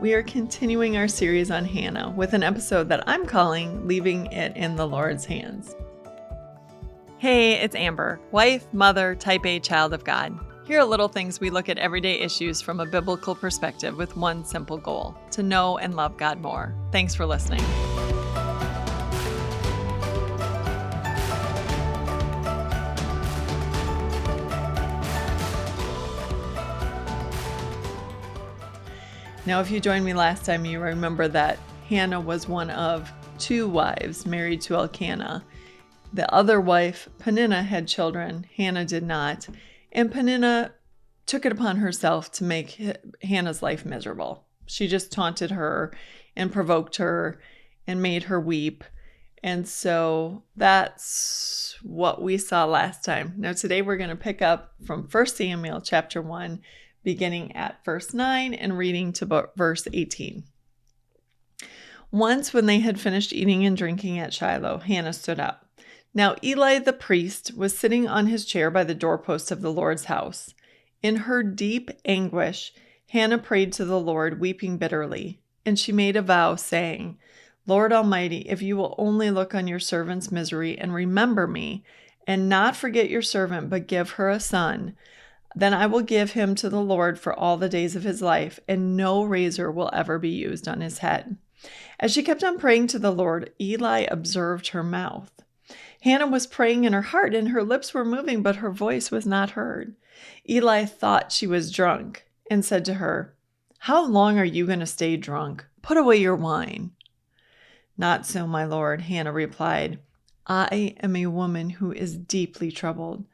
we are continuing our series on Hannah with an episode that I'm calling Leaving It in the Lord's Hands. Hey, it's Amber, wife, mother, type A child of God. Here at Little Things, we look at everyday issues from a biblical perspective with one simple goal: to know and love God more. Thanks for listening. Now, if you joined me last time, you remember that Hannah was one of two wives married to Elkanah. The other wife, Peninnah, had children. Hannah did not. And Peninnah took it upon herself to make Hannah's life miserable. She just taunted her and provoked her and made her weep. And so that's what we saw last time. Now, today we're going to pick up from 1 Samuel chapter 1, beginning at verse 9 and reading to verse 18. Once when they had finished eating and drinking at Shiloh, Hannah stood up. Now Eli the priest was sitting on his chair by the doorpost of the Lord's house. In her deep anguish, Hannah prayed to the Lord, weeping bitterly. And she made a vow, saying, Lord Almighty, if you will only look on your servant's misery and remember me, and not forget your servant, but give her a son, then I will give him to the Lord for all the days of his life, and no razor will ever be used on his head. As she kept on praying to the Lord, Eli observed her mouth. Hannah was praying in her heart, and her lips were moving, but her voice was not heard. Eli thought she was drunk and said to her, How long are you going to stay drunk? Put away your wine. Not so, my lord, Hannah replied. I am a woman who is deeply troubled.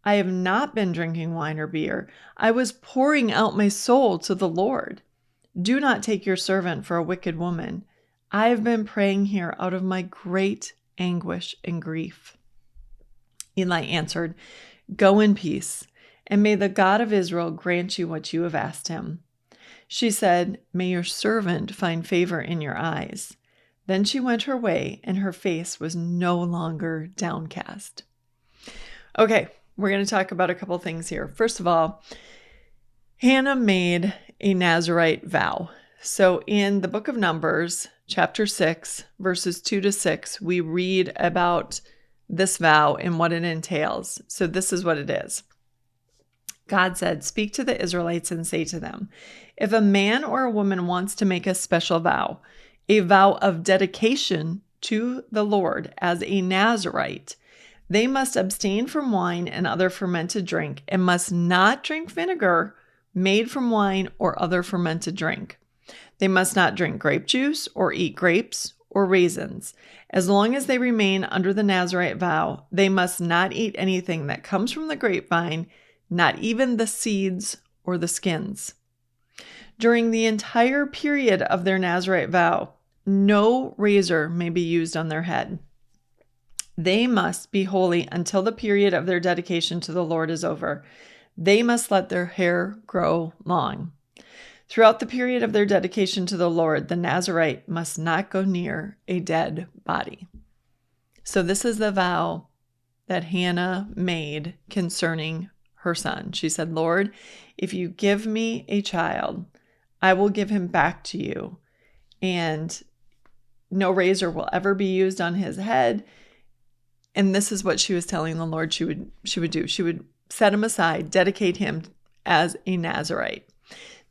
I have not been drinking wine or beer. I was pouring out my soul to the Lord. Do not take your servant for a wicked woman. I have been praying here out of my great anguish and grief. Eli answered, Go in peace, and may the God of Israel grant you what you have asked him. She said, May your servant find favor in your eyes. Then she went her way, and her face was no longer downcast. Okay. We're going to talk about a couple things here. First of all, Hannah made a Nazirite vow. So in the book of Numbers, chapter 6, verses 2-6, we read about this vow and what it entails. So this is what it is. God said, Speak to the Israelites and say to them, if a man or a woman wants to make a special vow, a vow of dedication to the Lord as a Nazirite, they must abstain from wine and other fermented drink, and must not drink vinegar made from wine or other fermented drink. They must not drink grape juice or eat grapes or raisins. As long as they remain under the Nazirite vow, they must not eat anything that comes from the grapevine, not even the seeds or the skins. During the entire period of their Nazirite vow, no razor may be used on their head. They must be holy until the period of their dedication to the Lord is over. They must let their hair grow long. Throughout the period of their dedication to the Lord, the Nazirite must not go near a dead body. So this is the vow that Hannah made concerning her son. She said, Lord, if you give me a child, I will give him back to you, and no razor will ever be used on his head. And this is what she was telling the Lord she would do. She would set him aside, dedicate him as a Nazirite.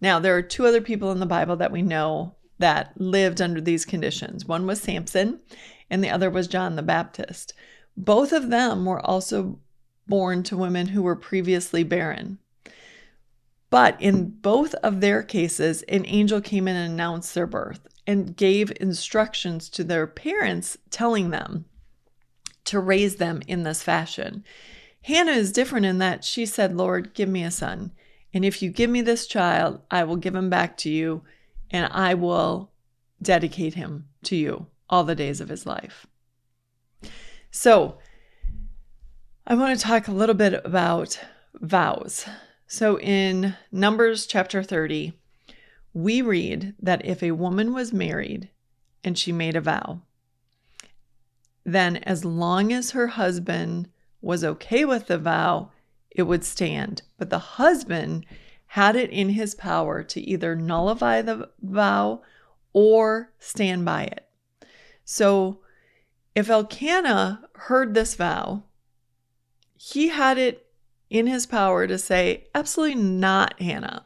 Now, there are two other people in the Bible that we know that lived under these conditions. One was Samson, and the other was John the Baptist. Both of them were also born to women who were previously barren. But in both of their cases, an angel came in and announced their birth and gave instructions to their parents, telling them to raise them in this fashion. Hannah is different in that she said, Lord, give me a son. And if you give me this child, I will give him back to you, and I will dedicate him to you all the days of his life. So I want to talk a little bit about vows. So in Numbers chapter 30, we read that if a woman was married and she made a vow, then as long as her husband was okay with the vow, it would stand. But the husband had it in his power to either nullify the vow or stand by it. So if Elkanah heard this vow, he had it in his power to say, absolutely not, Hannah.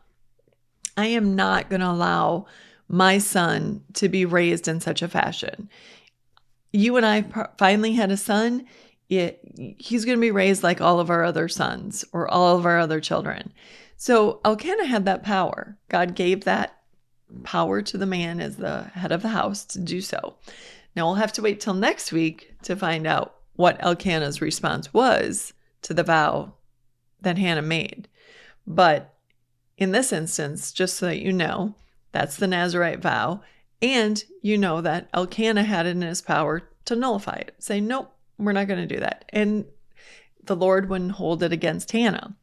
I am not going to allow my son to be raised in such a fashion. You and I finally had a son. He's going to be raised like all of our other sons or all of our other children. So Elkanah had that power. God gave that power to the man as the head of the house to do so. Now we'll have to wait till next week to find out what Elkanah's response was to the vow that Hannah made. But in this instance, just so that you know, that's the Nazirite vow. And you know that Elkanah had it in his power to nullify it. Say, nope, we're not going to do that. And the Lord wouldn't hold it against Hannah.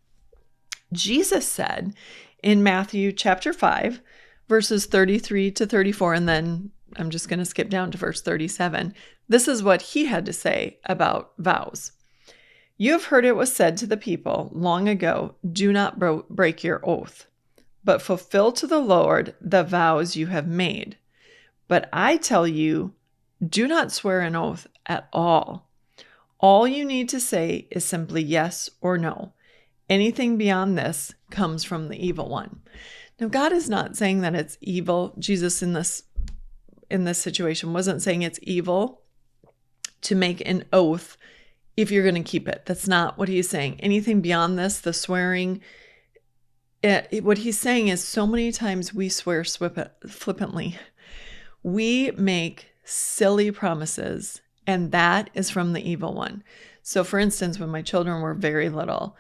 Jesus said in Matthew chapter 5, verses 33 to 34, and then I'm just going to skip down to verse 37. This is what he had to say about vows. You have heard it was said to the people long ago, do not break your oath, but fulfill to the Lord the vows you have made. But I tell you, do not swear an oath at all. All you need to say is simply yes or no. Anything beyond this comes from the evil one. Now, God is not saying that it's evil. Jesus in this situation wasn't saying it's evil to make an oath if you're going to keep it. That's not what he's saying. Anything beyond this, the swearing, what he's saying is so many times we swear flippantly. We make silly promises, and that is from the evil one. So for instance, when my children were very little,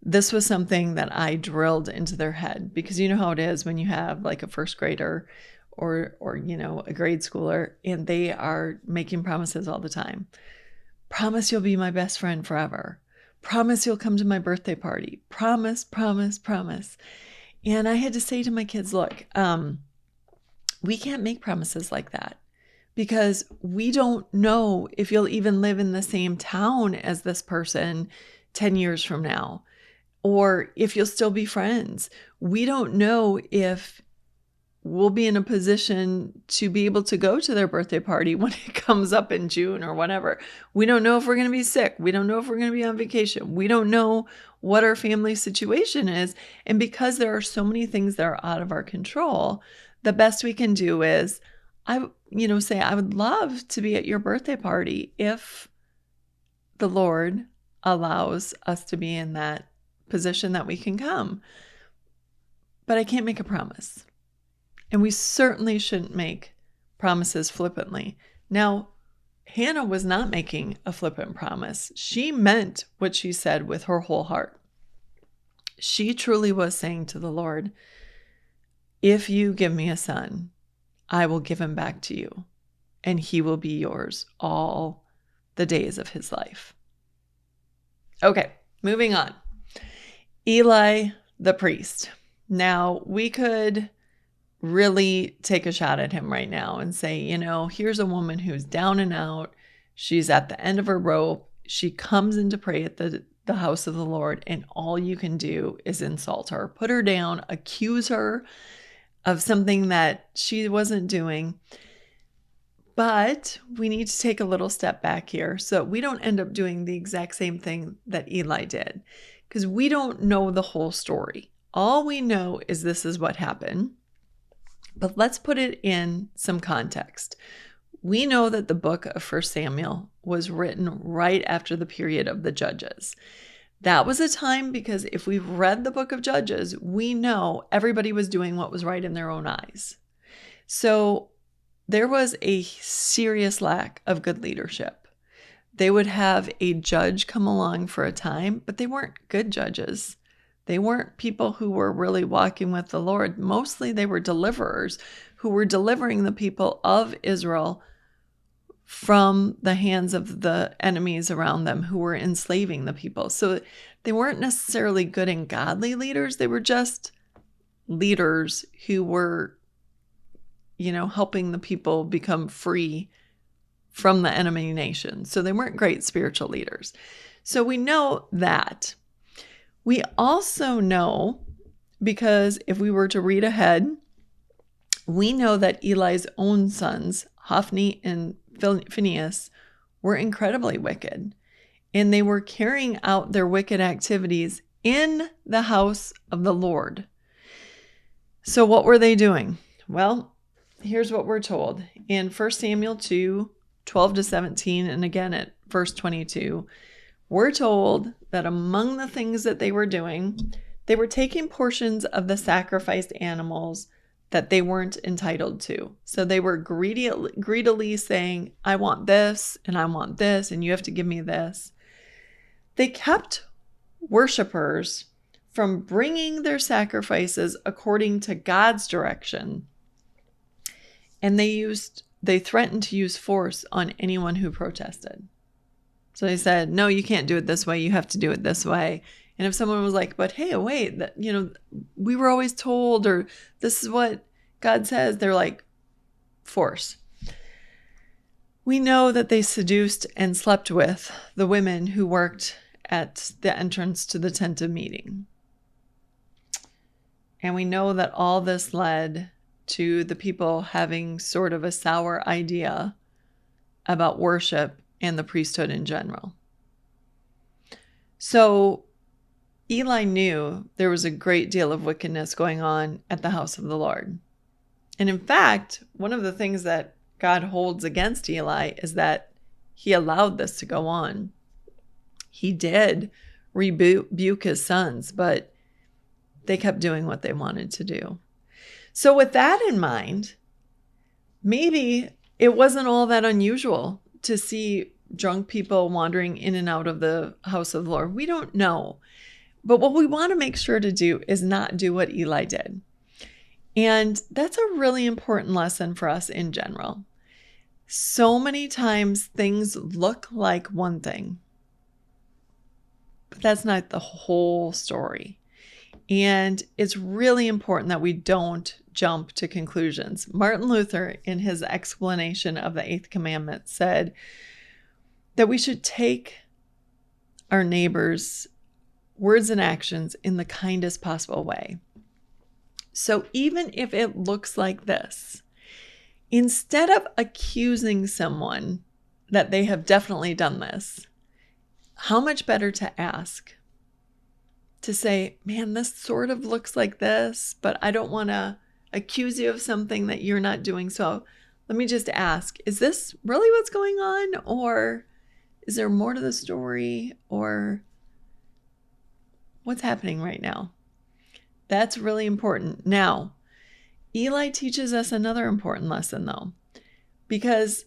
this was something that I drilled into their head, because you know how it is when you have like a first grader or a grade schooler, and they are making promises all the time. Promise you'll be my best friend forever. Promise you'll come to my birthday party. Promise, promise, promise. And I had to say to my kids, look, we can't make promises like that, because we don't know if you'll even live in the same town as this person 10 years from now, or if you'll still be friends. We don't know if we'll be in a position to be able to go to their birthday party when it comes up in June or whatever. We don't know if we're going to be sick. We don't know if we're going to be on vacation. We don't know what our family situation is. And because there are so many things that are out of our control, the best we can do is, say, I would love to be at your birthday party if the Lord allows us to be in that position that we can come. But I can't make a promise. And we certainly shouldn't make promises flippantly. Now, Hannah was not making a flippant promise. She meant what she said with her whole heart. She truly was saying to the Lord, if you give me a son, I will give him back to you, and he will be yours all the days of his life. Okay, moving on. Eli the priest. Now, we could really take a shot at him right now and say, here's a woman who's down and out. She's at the end of her rope. She comes in to pray at the house of the Lord, and all you can do is insult her, put her down, accuse her of something that she wasn't doing. But we need to take a little step back here so we don't end up doing the exact same thing that Eli did, because we don't know the whole story. All we know is this is what happened. But let's put it in some context. We know that the book of 1 Samuel was written right after the period of the Judges. That was a time, because if we've read the book of Judges, we know everybody was doing what was right in their own eyes. So there was a serious lack of good leadership. They would have a judge come along for a time, but they weren't good judges. They weren't people who were really walking with the Lord. Mostly they were deliverers who were delivering the people of Israel from the hands of the enemies around them who were enslaving the people. So they weren't necessarily good and godly leaders. They were just leaders who were, helping the people become free from the enemy nation. So they weren't great spiritual leaders. So we know that. We also know because if we were to read ahead, we know that Eli's own sons, Hophni and Phinehas, were incredibly wicked, and they were carrying out their wicked activities in the house of the Lord. So what were they doing? Well, here's what we're told in 1 Samuel 2, 12 to 17, and again at verse 22. We're told that among the things that they were doing, they were taking portions of the sacrificed animals that they weren't entitled to. So they were greedily saying, I want this, and I want this, and you have to give me this. They kept worshipers from bringing their sacrifices according to God's direction. And they threatened to use force on anyone who protested. So they said, no, you can't do it this way. You have to do it this way. And if someone was like, but hey, wait, we were always told, or this is what God says, they're like, force. We know that they seduced and slept with the women who worked at the entrance to the tent of meeting. And we know that all this led to the people having sort of a sour idea about worship and the priesthood in general. So Eli knew there was a great deal of wickedness going on at the house of the Lord. And in fact, one of the things that God holds against Eli is that he allowed this to go on. He did rebuke his sons, but they kept doing what they wanted to do. So with that in mind, maybe it wasn't all that unusual to see drunk people wandering in and out of the house of the Lord. We don't know. But what we want to make sure to do is not do what Eli did. And that's a really important lesson for us in general. So many times things look like one thing, but that's not the whole story. And it's really important that we don't jump to conclusions. Martin Luther, in his explanation of the Eighth Commandment, said that we should take our neighbors' words and actions in the kindest possible way. So even if it looks like this, instead of accusing someone that they have definitely done this, how much better to ask? To say, man, this sort of looks like this, but I don't want to accuse you of something that you're not doing. So let me just ask, is this really what's going on? Or is there more to the story? Or what's happening right now? That's really important. Now, Eli teaches us another important lesson, though, because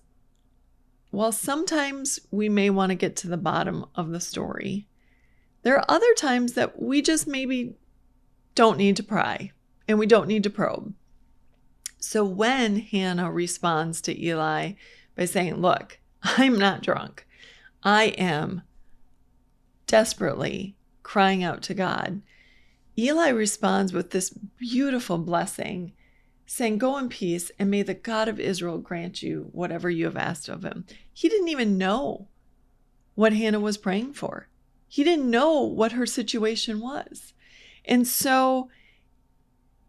while sometimes we may want to get to the bottom of the story, there are other times that we just maybe don't need to pry and we don't need to probe. So when Hannah responds to Eli by saying, look, I'm not drunk. I am desperately crying out to God. Eli responds with this beautiful blessing, saying, go in peace, and may the God of Israel grant you whatever you have asked of him. He didn't even know what Hannah was praying for. He didn't know what her situation was. And so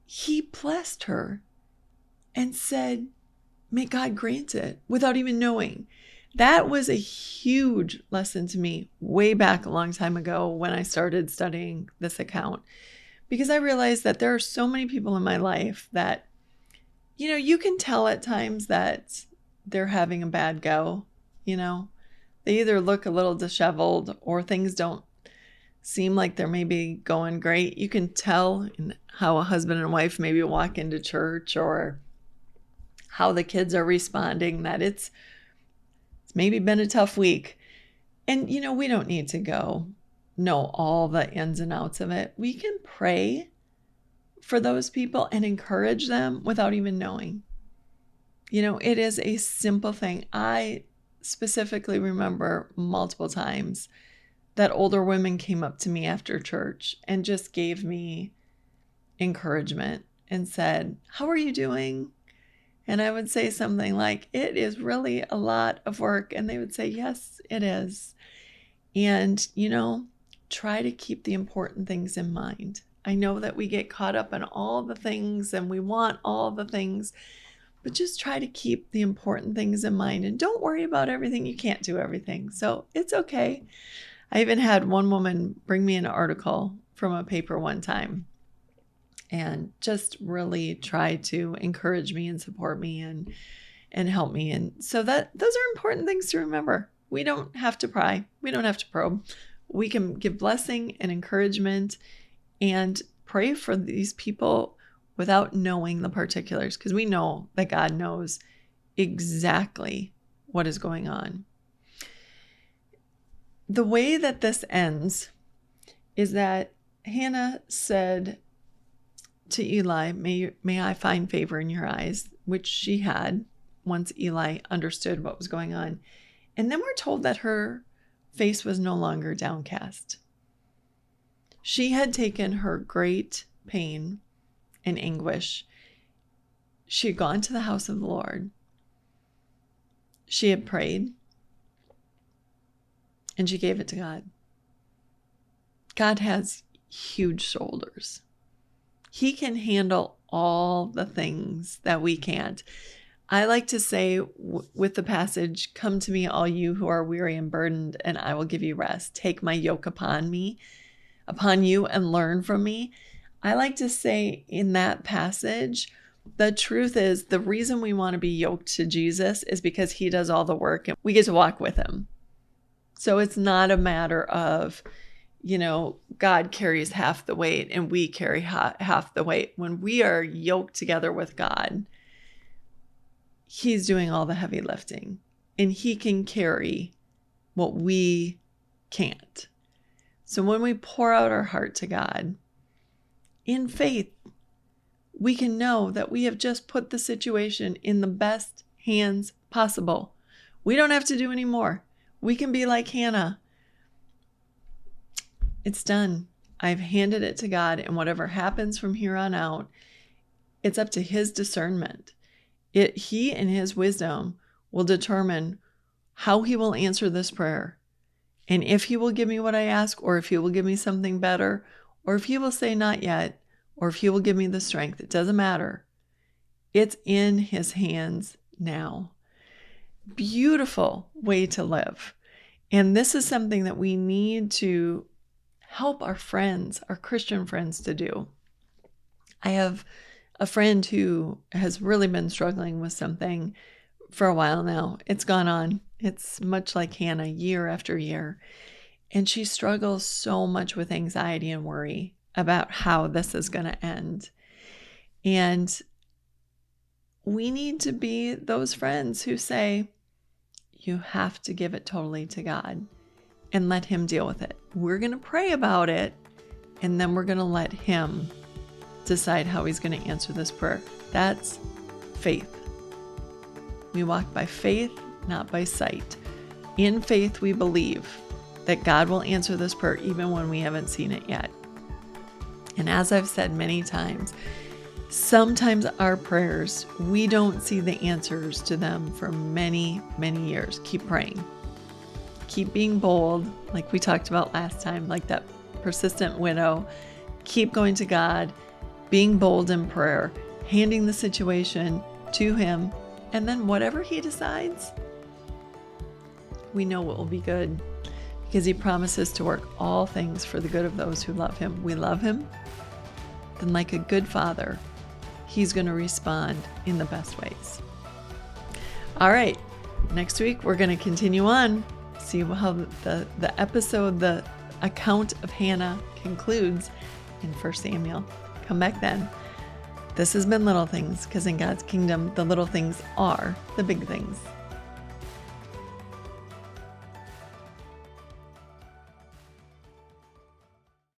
he blessed her and said, may God grant it, without even knowing. That was a huge lesson to me way back a long time ago when I started studying this account, because I realized that there are so many people in my life that, you can tell at times that they're having a bad go. They either look a little disheveled or things don't seem like they're maybe going great. You can tell in how a husband and wife maybe walk into church, or how the kids are responding, that it's maybe been a tough week. And, we don't need to go know all the ins and outs of it. We can pray for those people and encourage them without even knowing. It is a simple thing. I specifically remember multiple times that older women came up to me after church and just gave me encouragement and said, how are you doing? And I would say something like, it is really a lot of work. And they would say, yes, it is. And, try to keep the important things in mind. I know that we get caught up in all the things and we want all the things, but just try to keep the important things in mind and don't worry about everything. You can't do everything. So it's okay. I even had one woman bring me an article from a paper one time and just really try to encourage me and support me and help me. And so those are important things to remember. We don't have to pry. We don't have to probe. We can give blessing and encouragement and pray for these people without knowing the particulars, because we know that God knows exactly what is going on. The way that this ends is that Hannah said to Eli, may I find favor in your eyes, which she had once Eli understood what was going on. And then we're told that her face was no longer downcast. She had taken her great pain and anguish. She had gone to the house of the Lord. She had prayed. And she gave it to God. God has huge shoulders. He can handle all the things that we can't. I like to say with the passage, come to me, all you who are weary and burdened, and I will give you rest. Take my yoke upon you, and learn from me. I like to say in that passage, the truth is the reason we want to be yoked to Jesus is because he does all the work and we get to walk with him. So it's not a matter of, God carries half the weight and we carry half the weight. When we are yoked together with God, he's doing all the heavy lifting and he can carry what we can't. So when we pour out our heart to God in faith, we can know that we have just put the situation in the best hands possible. We don't have to do any more. We can be like Hannah. It's done. I've handed it to God, and whatever happens from here on out, it's up to his discernment. He in his wisdom will determine how he will answer this prayer. And if he will give me what I ask, or if he will give me something better, or if he will say not yet, or if he will give me the strength, it doesn't matter. It's in his hands now. Beautiful way to live. And this is something that we need to help our friends, our Christian friends, to do. I have a friend who has really been struggling with something for a while now. It's gone on. It's much like Hannah, year after year. And she struggles so much with anxiety and worry about how this is going to end. And we need to be those friends who say, you have to give it totally to God and let him deal with it. We're going to pray about it, and then we're going to let him decide how he's going to answer this prayer. That's faith. We walk by faith, not by sight. In faith, we believe that God will answer this prayer even when we haven't seen it yet. And as I've said many times, sometimes our prayers, we don't see the answers to them for many, many years. Keep praying. Keep being bold, like we talked about last time, like that persistent widow. Keep going to God, being bold in prayer, handing the situation to him, and then whatever he decides, we know it will be good because he promises to work all things for the good of those who love him. We love him, then like a good father, he's going to respond in the best ways. All right, next week we're going to continue on, see how the episode, the account of Hannah concludes in 1 Samuel. Come back then. This has been Little Things, because in God's kingdom, the little things are the big things.